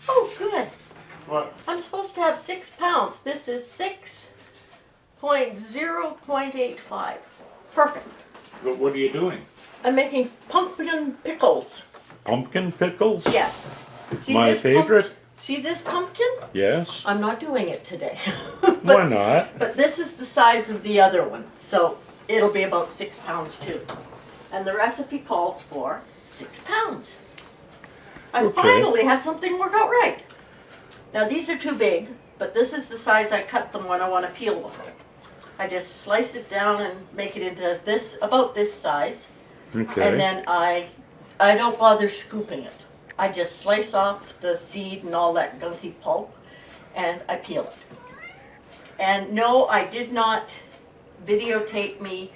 Oh, good. What? I'm supposed to have 6 pounds. This is 6.0.85. Perfect. What are you doing? I'm making pumpkin pickles. Pumpkin pickles? Yes. See My this favorite? See this pumpkin? Yes. I'm not doing it today. Why not? But this is the size of the other one, so it'll be about 6 pounds too. And the recipe calls for 6 pounds. I Okay. finally had something work out right. Now these are too big, but this is the size I cut them when I want to peel them. I just slice it down and make it into this, about this size. Okay. And then I don't bother scooping it. I just slice off the seed and all that gunky pulp, and I peel it. And no, I did not videotape me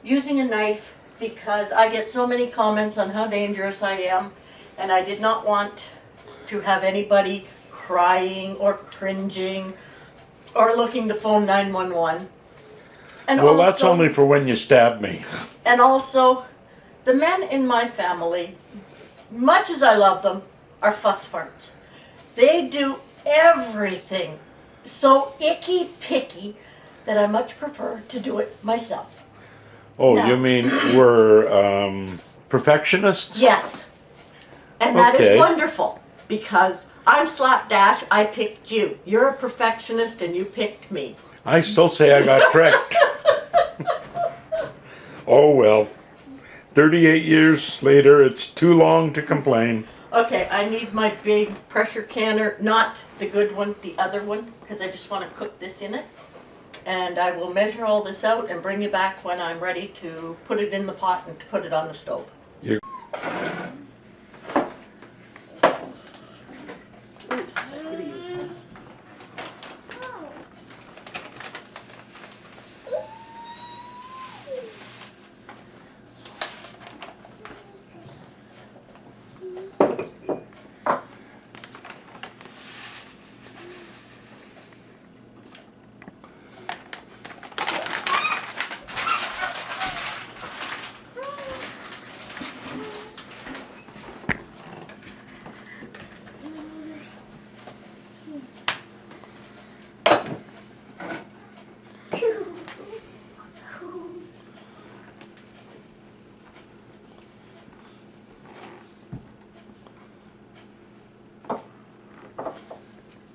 using a knife because I get so many comments on how dangerous I am, and I did not want to have anybody crying or cringing or looking to phone 911. And Well, also, that's only for when you stab me. and also, the men in my family, much as I love them, are fuss farts. They do everything so icky picky that I much prefer to do it myself. Oh, No. you mean we're perfectionists? Yes. And that Okay. is wonderful because I'm slapdash, I picked you. You're a perfectionist and you picked me. I still say I got tricked. Oh well. 38 years later, it's too long to complain. Okay, I need my big pressure canner, not the good one, the other one, because I just want to cook this in it. And I will measure all this out and bring you back when I'm ready to put it in the pot and to put it on the stove. You-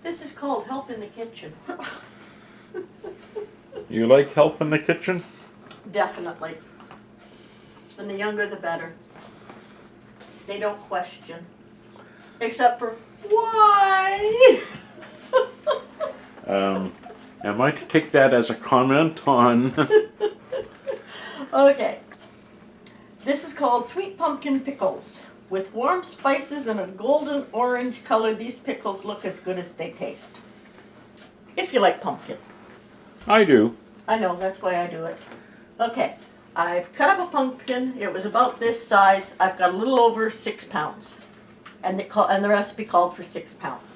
This is called help in the kitchen. You like help in the kitchen? Definitely. And the younger the better. They don't question. Except for, why? Am I to take that as a comment on? Okay. This is called sweet pumpkin pickles. With warm spices and a golden orange color, these pickles look as good as they taste. If you like pumpkin. I do. I know, that's why I do it. Okay, I've cut up a pumpkin. It was about this size. I've got a little over 6 pounds. And the recipe called for 6 pounds.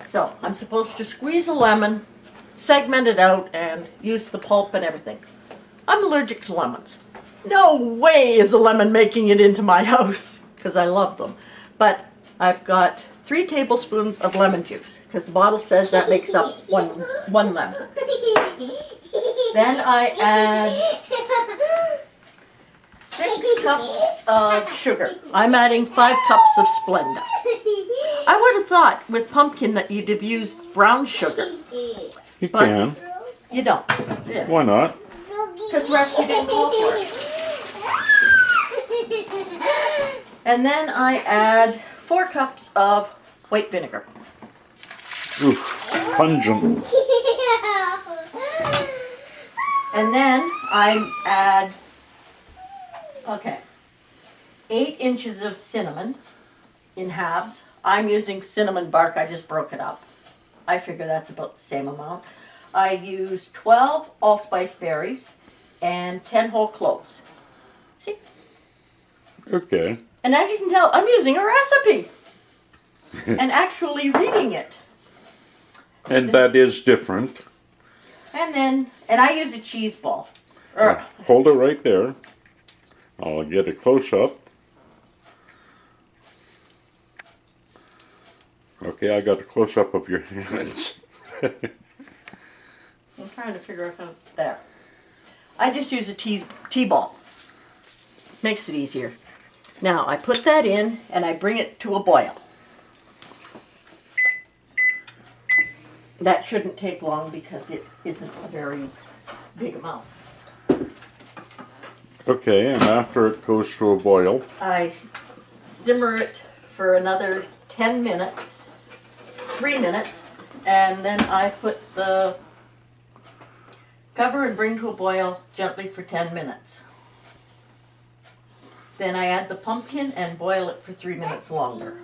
So, I'm supposed to squeeze a lemon, segment it out, and use the pulp and everything. I'm allergic to lemons. No way is a lemon making it into my house, because I love them. But I've got 3 tablespoons of lemon juice, because the bottle says that makes up one lemon. Then I add 6 cups of sugar. I'm adding 5 cups of Splenda. I would have thought with pumpkin that you'd have used brown sugar. You But- can. You don't. Yeah. Why not? Because recipe didn't call for it. And then I add 4 cups of white vinegar. Oof, pungent. And then I add, 8 inches of cinnamon in halves. I'm using cinnamon bark, I just broke it up. I figure that's about the same amount. I use 12 allspice berries and 10 whole cloves. See? Okay. And as you can tell, I'm using a recipe and actually reading it. And that is different. And I use a cheese ball. Hold it right there. I'll get a close up. Okay, I got a close up of your hands. I'm trying to figure out how, there. I just use a T-ball. Makes it easier. Now I put that in and I bring it to a boil. That shouldn't take long because it isn't a very big amount. Okay, and after it goes to a boil, I simmer it for another 10 minutes, 3 minutes, and then I put the cover and bring to a boil gently for 10 minutes. Then I add the pumpkin and boil it for 3 minutes longer.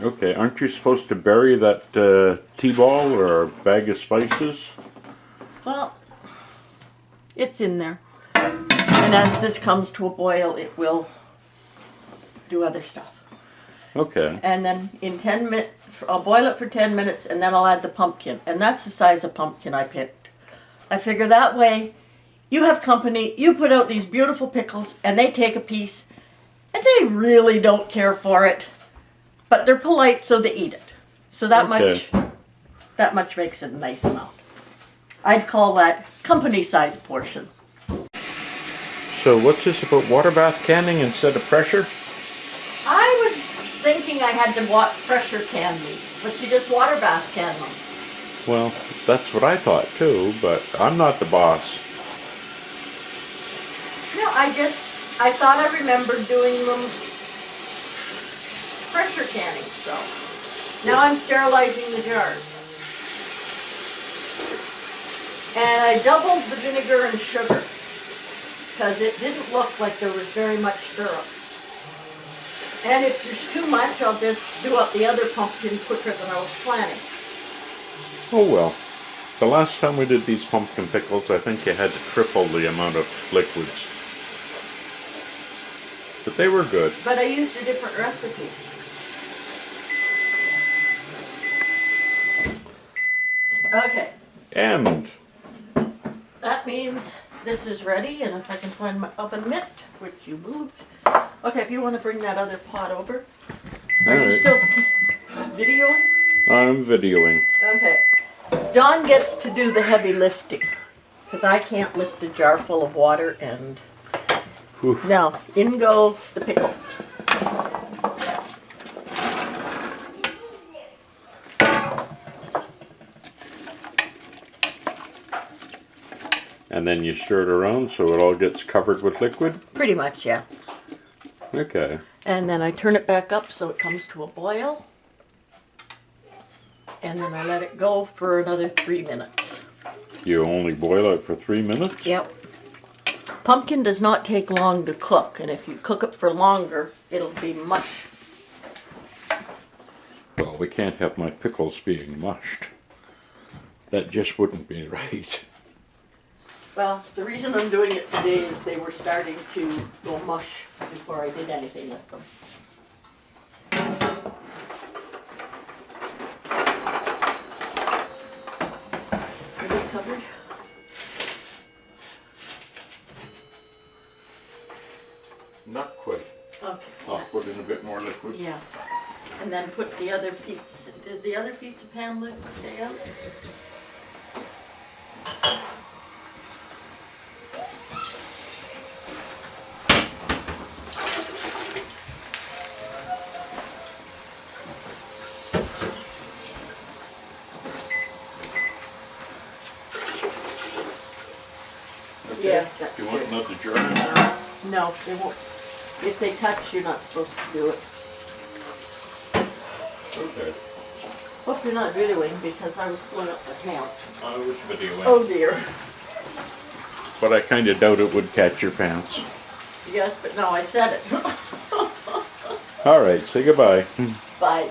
okay, aren't you supposed to bury that tea-ball or bag of spices? Well, it's in there. And as this comes to a boil, it will do other stuff. Okay, And then in 10 minutes, I'll boil it for 10 minutes and then I'll add the pumpkin. And that's the size of pumpkin I picked. I figure that way, you have company, you put out these beautiful pickles and they take a piece and they really don't care for it. But they're polite, so they eat it. So that much makes it a nice amount. I'd call that company size portion. so what's this about water bath canning instead of pressure? I was thinking I had to pressure can these, but you just water bath can them. Well, that's what I thought too, but I'm not the boss. No, I thought I remembered doing them pressure canning, so. Now I'm sterilizing the jars. And I doubled the vinegar and sugar because it didn't look like there was very much syrup. And if there's too much, I'll just do up the other pumpkin quicker than I was planning. Oh well. The last time we did these pumpkin pickles, I think you had to triple the amount of liquids. But they were good. But I used a different recipe. Okay. And That means this is ready, and if I can find my oven mitt, which you moved. Okay, if you want to bring that other pot over. Are you alright, still videoing? I'm videoing. Okay. Don gets to do the heavy lifting, because I can't lift a jar full of water, and Oof. now, in go the pickles. And then you stir it around so it all gets covered with liquid? Pretty much, yeah. Okay. And then I turn it back up so it comes to a boil. And then I let it go for another 3 minutes. You only boil it for 3 minutes? Yep. Pumpkin does not take long to cook, and if you cook it for longer, it'll be mush. Well, we can't have my pickles being mushed. That just wouldn't be right. Well, the reason I'm doing it today is they were starting to go mush before I did anything with them. Are they covered? Not quite. Okay. I'll put in a bit more liquid. Yeah. And then put the other pizza. Did the other pizza pan lid stay out? Okay. Yeah, that's Do you want good. another jar? No, they won't. If they touch, you're not supposed to do it. Okay. Hope you're not videoing because I was pulling up my pants. I was videoing. Oh dear. But I kind of doubt it would catch your pants. Yes, but no, I said it. All right, say goodbye. Bye.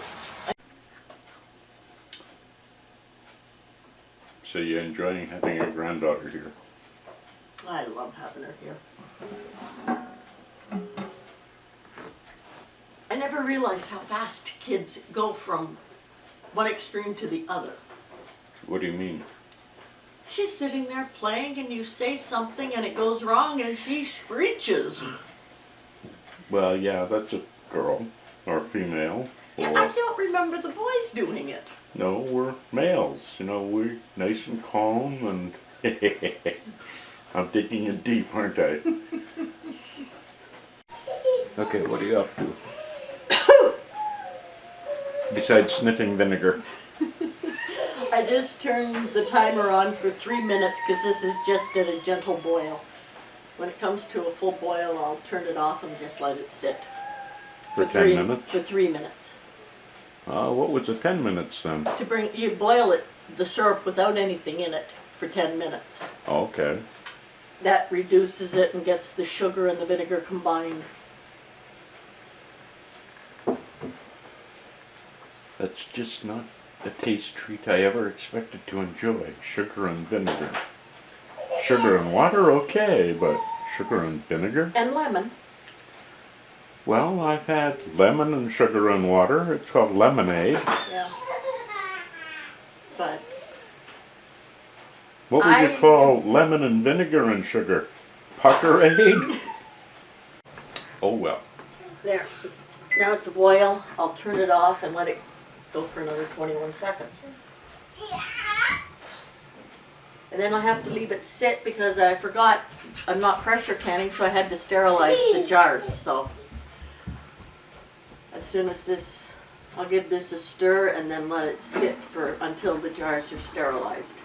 So you're enjoying having a granddaughter here? I love having her here. I never realized how fast kids go from one extreme to the other. What do you mean? She's sitting there playing and you say something and it goes wrong and she screeches. Well, yeah, that's a girl or a female. Yeah, I don't remember the boys doing it. No, we're males. You know, we're nice and calm and I'm digging in deep, aren't I? Okay, what are you up to? Besides sniffing vinegar. I just turned the timer on for 3 minutes because this is just at a gentle boil. When it comes to a full boil, I'll turn it off and just let it sit. For 10 minutes? For 3 minutes. What was the 10 minutes then? You boil it, the syrup without anything in it for 10 minutes. Okay. That reduces it and gets the sugar and the vinegar combined. That's just not a taste treat I ever expected to enjoy. Sugar and vinegar. Sugar and water, okay, but sugar and vinegar? And lemon. Well, I've had lemon and sugar and water. It's called lemonade. Yeah. But What would you call lemon and vinegar and sugar? Puckerade? Oh well. there. Now it's a boil. I'll turn it off and let it go for another 21 seconds. And then I'll have to leave it sit because I forgot I'm not pressure canning, so I had to sterilize the jars. So as soon as this, I'll give this a stir and then let it sit for until the jars are sterilized.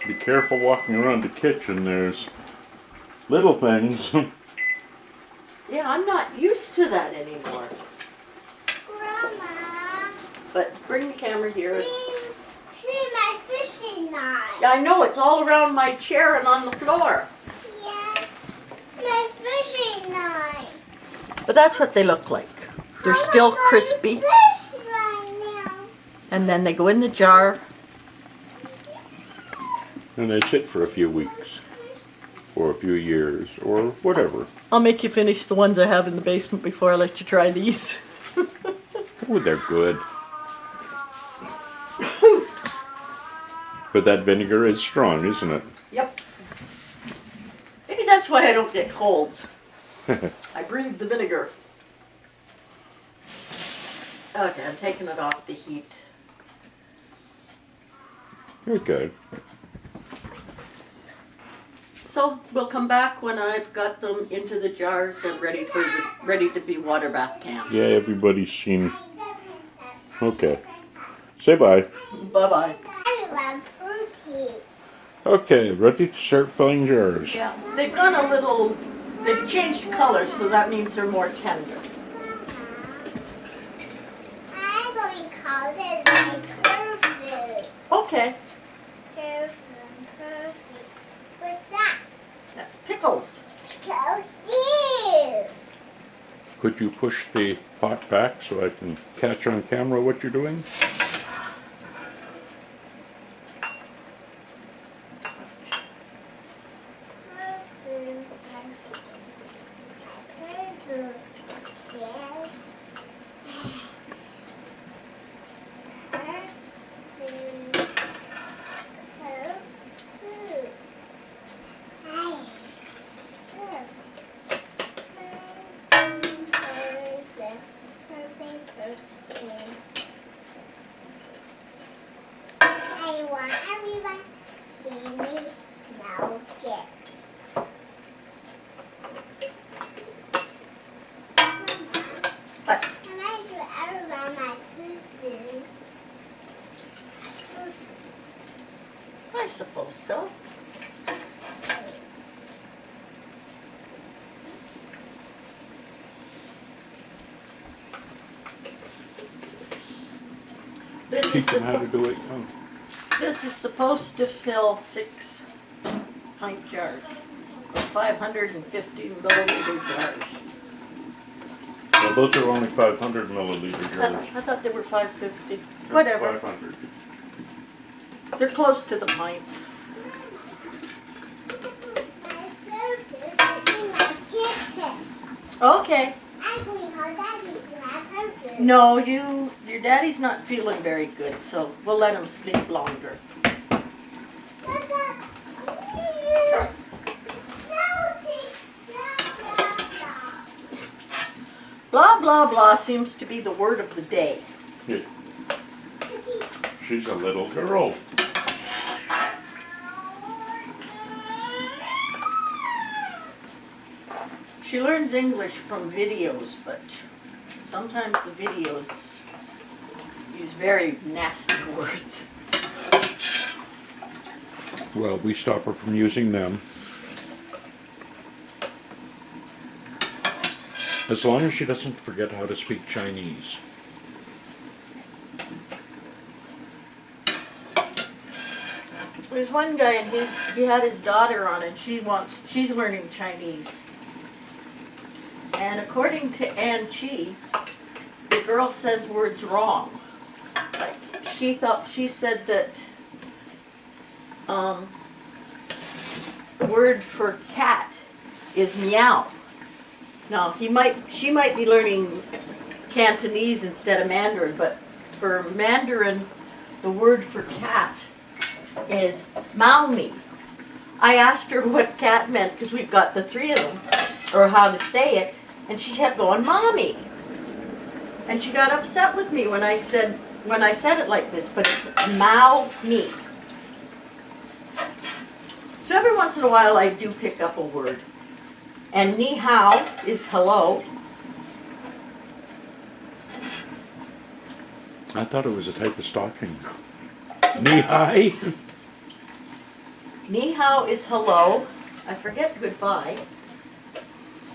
Be careful walking around the kitchen. There's little things. Yeah, I'm not used to that anymore. Grandma, But bring the camera here. see my fishing line. Yeah, I know, it's all around my chair and on the floor. Yeah, my fishing line. But that's what they look like. They're still crispy. Fish right now. And then they go in the jar. And they sit for a few weeks. Or a few years. Or whatever. I'll make you finish the ones I have in the basement before I let you try these. Oh, they're good. But that vinegar is strong, isn't it? Yep. Maybe that's why I don't get colds. I breathe the vinegar. Okay, I'm taking it off the heat. Okay. So we'll come back when I've got them into the jars and ready to be water bath can. Yeah, everybody's seen. Okay. Say bye. Bye bye. I love fruity. Okay, ready to start filling jars. Yeah, they've gone a little. They've changed colors, so that means they're more tender. I'm going to call this my perfume. Okay, Perfume. What's that? that's Pickles. Go here. Could you push the pot back so I can catch on camera what you're doing? Perfume. Perfume. Yes. Perfume. Perfume. I want everyone to see me now get. What? Can I do everyone my food? I suppose so. This Teach them how to is, do it. Oh. this is supposed to fill 6 pint jars, or 550 milliliter jars. Well, those are only 500 milliliter jars. I thought they were 550. Whatever. 500. They're close to the pints. My perfume is in my kitchen. Okay. I'm going to call Daddy for my perfume. No, your daddy's not feeling very good, so we'll let him sleep longer. blah blah seems to be the word of the day. Yeah. She's a little girl. She learns English from videos, but sometimes the videos use very nasty words. Well, we stop her from using them. As long as she doesn't forget how to speak Chinese. There's one guy and he had his daughter on and she's learning Chinese. And according to Ann Chi, the girl says words wrong. Like she said that the word for cat is meow. Now she might be learning Cantonese instead of Mandarin, but for Mandarin, the word for cat is mao mi. I asked her what cat meant because we've got the three of them, or how to say it, and she kept going mommy. And she got upset with me when I said it like this, but it's mao mi. So every once in a while I do pick up a word. And ni hao is hello. I thought it was a type of stocking. Knee high. Ni hao is hello. I forget goodbye.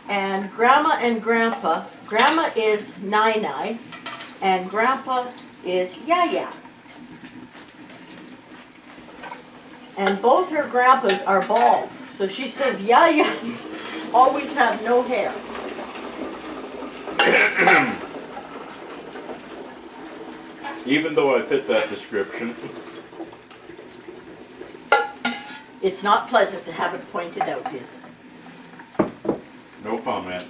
And grandma and grandpa. Grandma is nai nai, and grandpa is ya ya. And both her grandpas are bald. So she says ya ya's always have no hair. Even though I fit that description. It's not pleasant to have it pointed out, is it? No comment.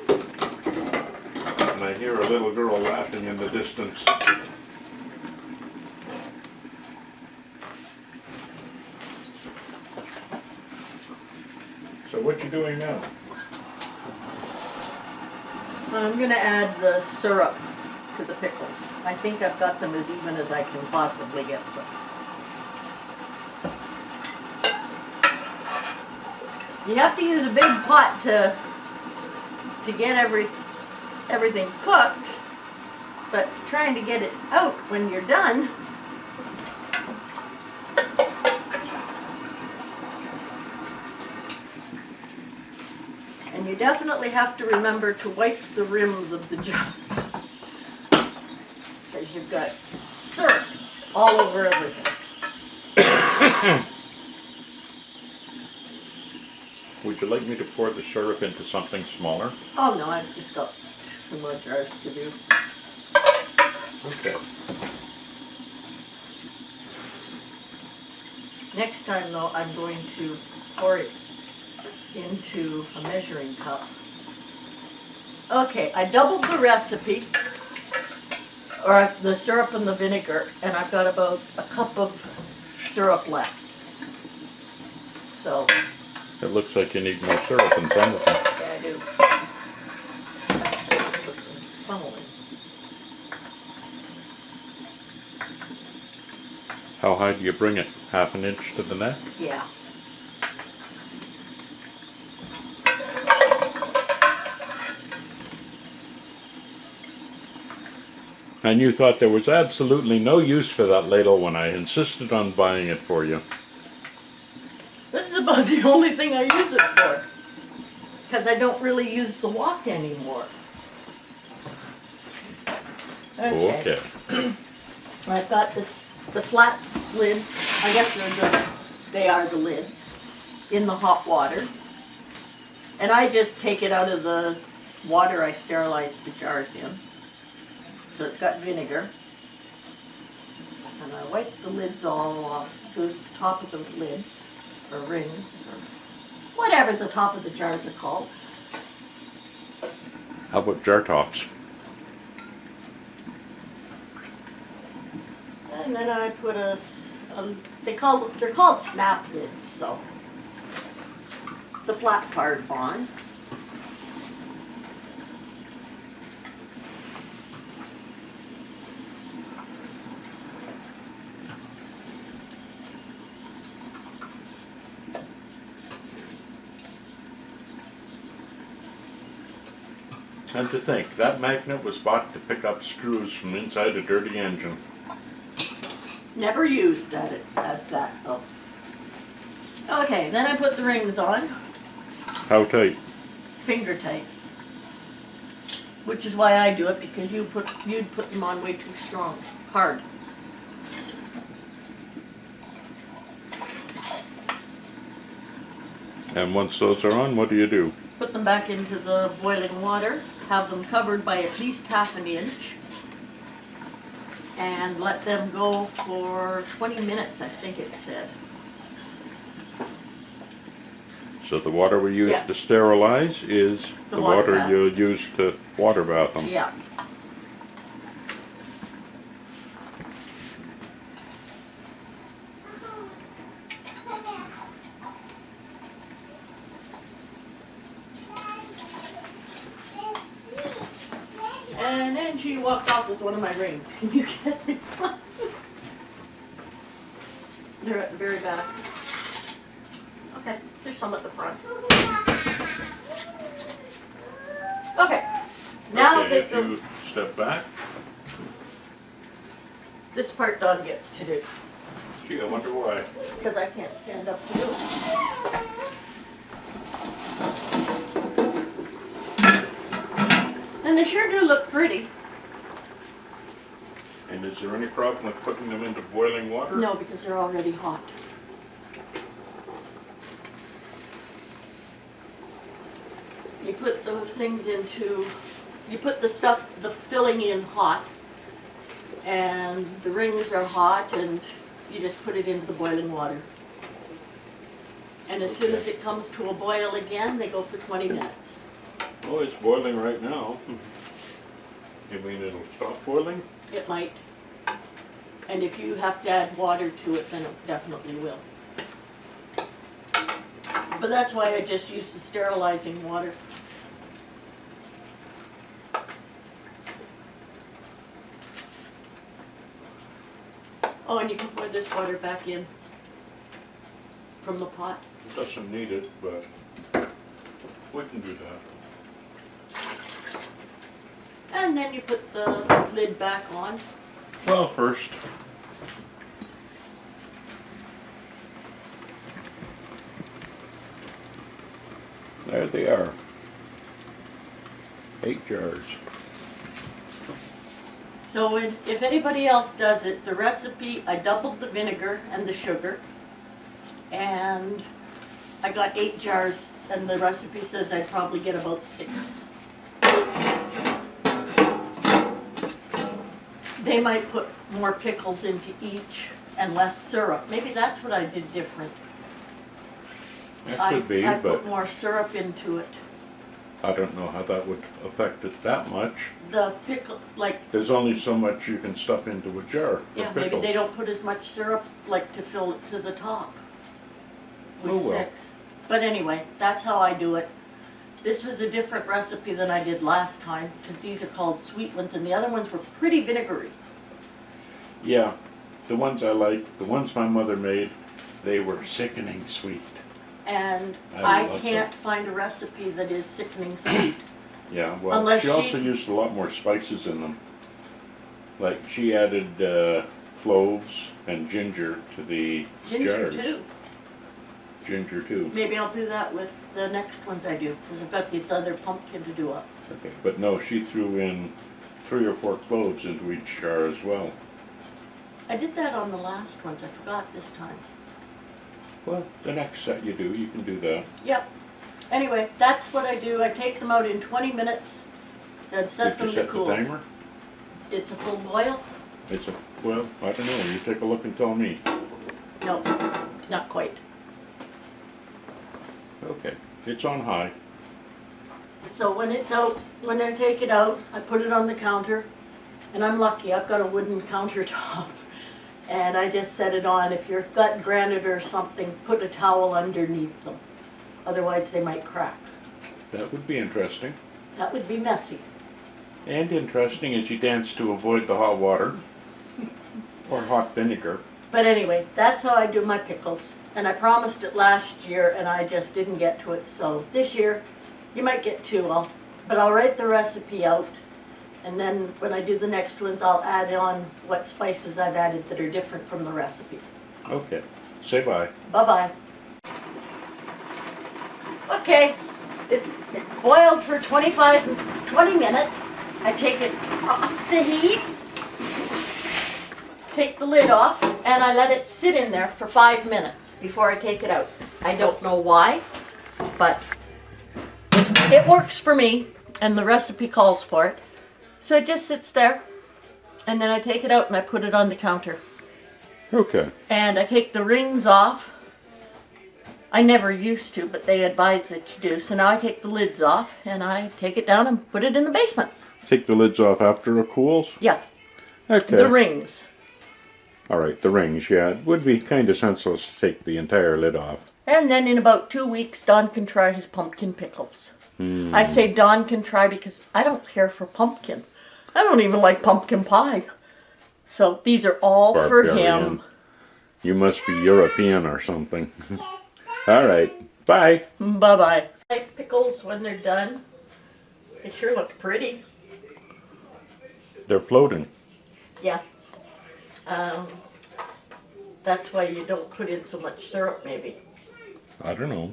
And I hear a little girl laughing in the distance. So what you doing now? I'm going to add the syrup to the pickles. I think I've got them as even as I can possibly get them. You have to use a big pot to get everything cooked, but trying to get it out when you're done. And you definitely have to remember to wipe the rims of the jars, because you've got syrup all over everything. Would you like me to pour the syrup into something smaller? Oh no, I've just got 2 more jars to do. Okay. Next time though, I'm going to pour it into a measuring cup. Okay, I doubled the recipe, or the syrup and the vinegar, and I've got about a cup of syrup left. So, It looks like you need more syrup in some of them. yeah, I do. Funneling. How high do you bring it? 1/2 inch to the neck? Yeah. And you thought there was absolutely no use for that ladle when I insisted on buying it for you. This is about the only thing I use it for, because I don't really use the wok anymore. Okay. I've got the flat lids, I guess they are the lids, in the hot water. And I just take it out of the water I sterilized the jars in. So it's got vinegar. And I wipe the lids all off, the top of the lids, or rings, or whatever the top of the jars are called. How about jar tops? And then I put they're called snap lids, so the flat part on. And to think, that magnet was bought to pick up screws from inside a dirty engine. Never used at it as that though. Okay, then I put the rings on, How tight? finger tight. Which is why I do it, because you'd put them on way too strong, hard. And once those are on, what do you do? Put them back into the boiling water, have them covered by at least half an inch, and let them go for 20 minutes, I think it said. So the water we use Yeah. to sterilize is The the water water bath. you'll use to water bath them. Yeah. And then she walked off with one of my rings. Can you get it? They're at the very back. Okay, there's some at the front. Okay, now Okay, that if you step back, this part Dawn gets to do, gee, I wonder why. because I can't stand up to do it. And they sure do look pretty. And is there any problem with putting them into boiling water? No, because they're already hot. You put the things into, you put the stuff, the filling in hot, and the rings are hot, and you just put it into the boiling water. And as soon as it comes to a boil again, they go for 20 minutes. Oh, it's boiling right now. You mean it'll stop boiling? It might. And if you have to add water to it, then it definitely will. But that's why I just use the sterilizing water. Oh, and you can pour this water back in from the pot. It doesn't need it, but we can do that. And then you put the lid back on. Well, first, there they are. 8 jars. So if anybody else does it, the recipe, I doubled the vinegar and the sugar. And I got 8 jars, and the recipe says I'd probably get about 6. They might put more pickles into each and less syrup. Maybe that's what I did different. That could be, I but put more syrup into it. I don't know how that would affect it that much. The pickle, like, There's only so much you can stuff into a jar yeah, of maybe pickles. they don't put as much syrup, like, to fill it to the top with Oh, well. 6. But anyway, that's how I do it. This was a different recipe than I did last time, because these are called sweet ones, and the other ones were pretty vinegary. Yeah, the ones I liked, the ones my mother made, they were sickening sweet. And I I love can't find a recipe that is sickening sweet. Yeah, well, Unless she she- also used a lot more spices in them. Like, she added cloves and ginger to the Ginger jars. too. Ginger too. Maybe I'll do that with the next ones I do, because I've got this other pumpkin to do up. Okay, but no, she threw in 3 or 4 cloves into each jar as well. I did that on the last ones, I forgot this time. Well, the next set you do, you can do that. Yep. Anyway, that's what I do. I take them out in 20 minutes and set Did you them to set the cool. timer? It's a full boil? It's a, well, I don't know, you take a look and tell me. No, not quite. Okay, it's on high. So when it's out, when I take it out, I put it on the counter, and I'm lucky, I've got a wooden countertop. And I just set it on. If you've got granite or something, put a towel underneath them. Otherwise they might crack. That would be interesting. That would be messy. And interesting as you dance to avoid the hot water or hot vinegar. But anyway, that's how I do my pickles. And I promised it last year and I just didn't get to it. So this year, you might get two. But I'll write the recipe out. And then when I do the next ones, I'll add on what spices I've added that are different from the recipe. Okay. Say bye. Bye-bye. Okay, it's boiled for 20 minutes. I take it off the heat, take the lid off, and I let it sit in there for 5 minutes before I take it out. I don't know why, but it works for me, and the recipe calls for it. So it just sits there, and then I take it out and I put it on the counter. Okay. And I take the rings off. I never used to, but they advise that you do. So now I take the lids off and I take it down and put it in the basement. Take the lids off after it cools? Yeah, Okay. the rings. Alright, the rings, yeah. It would be kind of senseless to take the entire lid off. And then in about 2 weeks, Don can try his pumpkin pickles. I say Don can try because I don't care for pumpkin. I don't even like pumpkin pie. So these are all for Barbarian. him. You must be European or something. Alright, bye. Bye-bye. I like pickles when they're done. They sure look pretty. They're floating. Yeah. That's why you don't put in so much syrup, maybe. I don't know.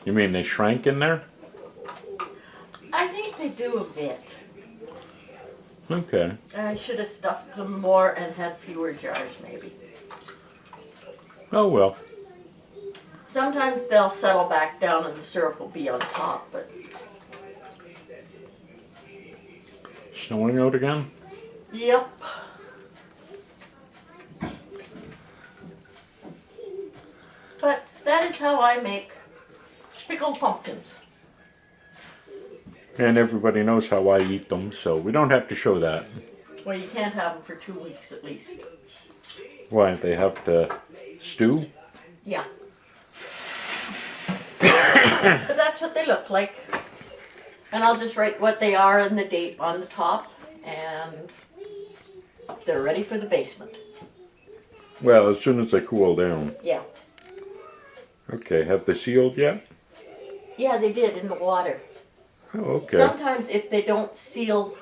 You mean they shrank in there? I think they do a bit. Okay. I should have stuffed them more and had fewer jars, maybe. Oh well. Sometimes they'll settle back down and the syrup will be on top, but Snowing out again? yep. But that is how I make pickled pumpkins. And everybody knows how I eat them, so we don't have to show that. Well, you can't have them for 2 weeks at least. Why, they have to stew? Yeah. But that's what they look like. And I'll just write what they are and the date on the top, and they're ready for the basement. Well, as soon as they cool down. Yeah. Okay, have they sealed yet? Yeah, they did in the water. Oh, okay. Sometimes if they don't seal,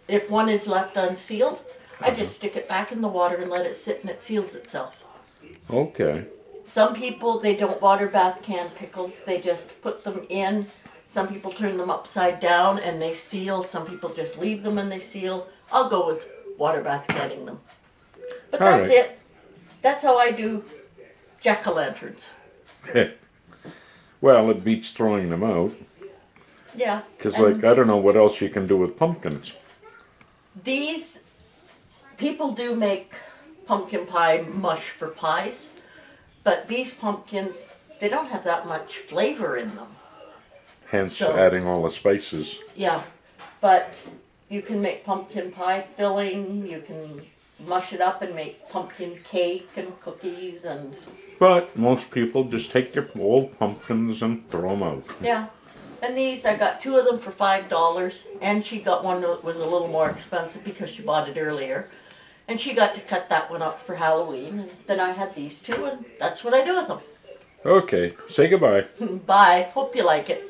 if one is left unsealed, I just stick it back in the water and let it sit and it seals itself. Okay. Some people, they don't water bath can pickles. They just put them in. Some people turn them upside down and they seal. Some people just leave them and they seal. I'll go with water bath canning them. But All that's right. it. That's how I do jack-o'-lanterns. Well, it beats throwing them out. Yeah. Because, and like, I don't know what else you can do with pumpkins. these, people do make pumpkin pie mush for pies. But these pumpkins, they don't have that much flavor in them. Hence, So- adding all the spices. Yeah, but you can make pumpkin pie filling, you can mush it up and make pumpkin cake and cookies and, But most people just take your old pumpkins and throw them out. yeah. And these, I got 2 of them for $5, and she got one that was a little more expensive because she bought it earlier. And she got to cut that one up for Halloween, and then I had these 2, and that's what I do with them. Okay, say goodbye. Bye, hope you like it.